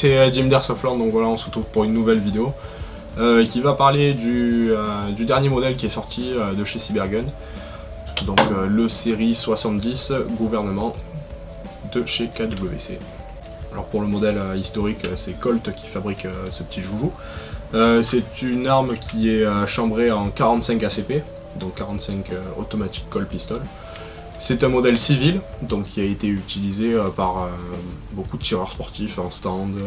c'est Jim Softland, donc voilà, on se retrouve pour une nouvelle vidéo qui va parler du dernier modèle qui est sorti de chez Cybergun, donc le série 70 gouvernement de chez KWC. Alors pour le modèle historique, c'est Colt qui fabrique ce petit joujou. C'est une arme qui est chambrée en 45 ACP, donc 45 Automatic Colt Pistol. C'est un modèle civil, donc qui a été utilisé par beaucoup de tireurs sportifs en stand,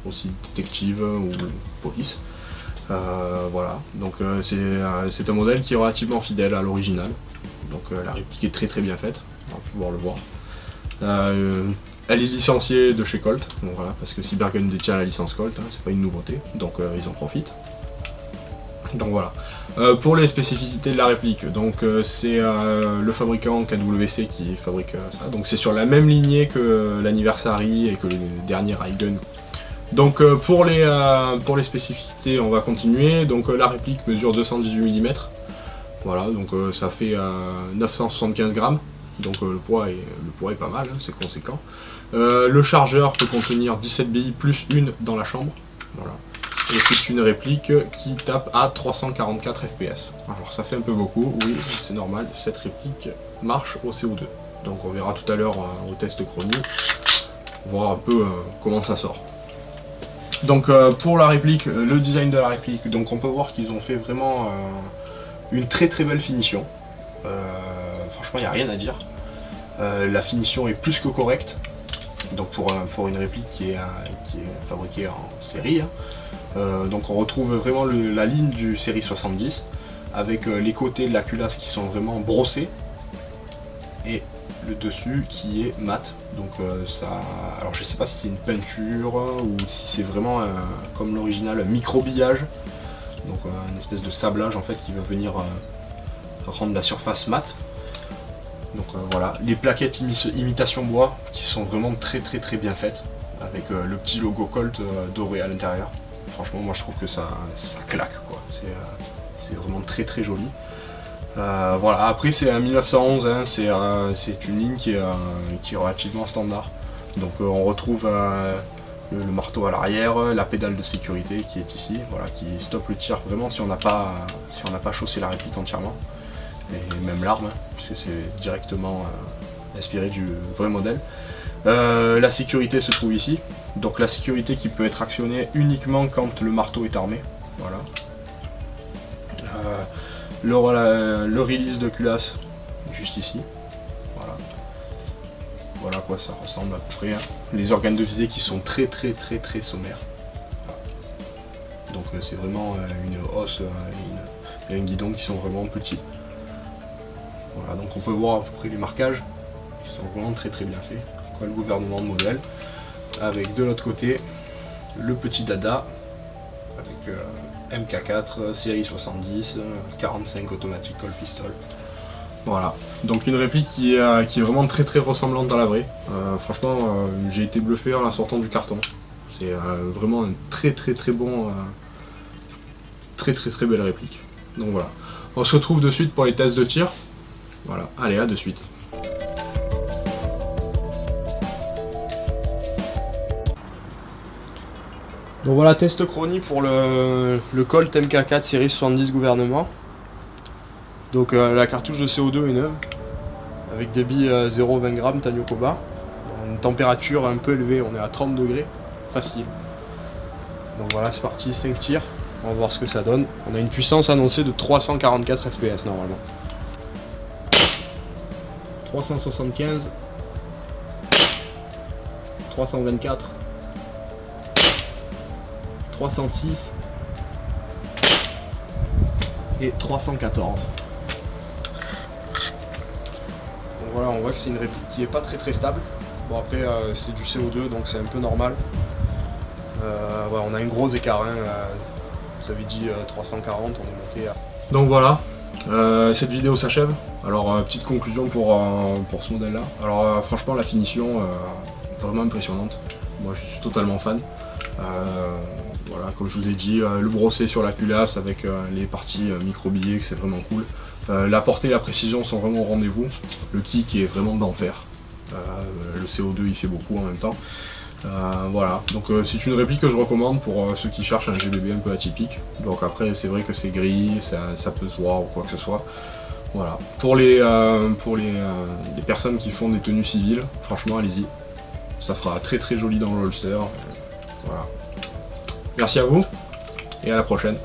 ou aussi détectives ou police. Voilà, donc c'est un modèle qui est relativement fidèle à l'original. Donc la réplique est très bien faite, on va pouvoir le voir. Elle est licenciée de chez Colt, donc voilà, parce que Cybergun détient la licence Colt, hein, c'est pas une nouveauté, donc ils en profitent. Donc voilà. Pour les spécificités de la réplique, donc c'est le fabricant KWC qui fabrique ça, donc c'est sur la même lignée que l'Anniversary et que le dernier Raygun. Donc pour les spécificités, on va continuer. Donc la réplique mesure 218 mm, voilà, donc ça fait 975 grammes, donc le poids est pas mal, hein, c'est conséquent. Le chargeur peut contenir 17 billes plus une dans la chambre, voilà. Et c'est une réplique qui tape à 344 fps. Alors ça fait un peu beaucoup, oui, c'est normal, cette réplique marche au CO2. Donc on verra tout à l'heure au test chronie, voir un peu comment ça sort. Donc pour la réplique, le design de la réplique, donc on peut voir qu'ils ont fait vraiment une très belle finition. Franchement, il n'y a rien à dire. La finition est plus que correcte. Donc pour une réplique qui est fabriquée en série, hein. Donc on retrouve vraiment la ligne du série 70 avec les côtés de la culasse qui sont vraiment brossés et le dessus qui est mat. Donc ça, alors je sais pas si c'est une peinture ou si c'est vraiment comme l'original un microbillage, donc une espèce de sablage en fait qui va venir rendre la surface mat. Donc voilà, les plaquettes imitation bois qui sont vraiment très bien faites avec le petit logo Colt doré à l'intérieur. Franchement, moi je trouve que ça claque, quoi. C'est vraiment très joli. Voilà, après c'est un 1911, hein, c'est une ligne qui est relativement standard. Donc on retrouve le marteau à l'arrière, la pédale de sécurité qui est ici, voilà, qui stoppe le tir vraiment si on n'a pas chaussé la réplique entièrement. Et même l'arme, puisque c'est directement inspiré du vrai modèle. La sécurité se trouve ici, donc la sécurité qui peut être actionnée uniquement quand le marteau est armé, voilà. Le release de culasse, juste ici, voilà. Voilà à quoi ça ressemble à peu près, hein. Les organes de visée qui sont très sommaires. Voilà. Donc c'est vraiment une hausse et un guidon qui sont vraiment petits. Voilà, donc on peut voir à peu près les marquages, qui sont vraiment très bien faits. Quoi, le gouvernement de modèle, avec de l'autre côté le petit dada, avec MK4, série 70, 45 Automatic Colt Pistol. Voilà, donc une réplique qui est vraiment très ressemblante à la vraie. Franchement, j'ai été bluffé en la sortant du carton. C'est vraiment un très bon, très belle réplique. Donc voilà, on se retrouve de suite pour les tests de tir. Voilà, allez, à de suite. Donc voilà, test chronie pour le Colt MK4 série 70 gouvernement. Donc la cartouche de CO2 est neuve, avec des billes 0,20 g Tanyokoba. Une température un peu élevée, on est à 30 degrés, facile. Donc voilà, c'est parti, 5 tirs, on va voir ce que ça donne. On a une puissance annoncée de 344 fps normalement. 375, 324, 306 et 314. Donc voilà, on voit que c'est une réplique qui est pas très stable. Bon après c'est du CO2 donc c'est un peu normal. Ouais, on a un gros écart, hein. Vous avez dit 340, on est monté à... Donc voilà, cette vidéo s'achève. Alors petite conclusion pour ce modèle là. Alors franchement la finition vraiment impressionnante. Moi je suis totalement fan. Voilà, comme je vous ai dit, le brossé sur la culasse avec les parties micro-billets, c'est vraiment cool. La portée et la précision sont vraiment au rendez-vous. Le kick est vraiment d'enfer. Le CO2 il fait beaucoup en même temps. Voilà, donc c'est une réplique que je recommande pour ceux qui cherchent un GBB un peu atypique. Donc après c'est vrai que c'est gris, ça peut se voir ou quoi que ce soit. Voilà, pour les personnes qui font des tenues civiles, franchement allez-y. Ça fera très très joli dans le holster. Voilà. Merci à vous et à la prochaine.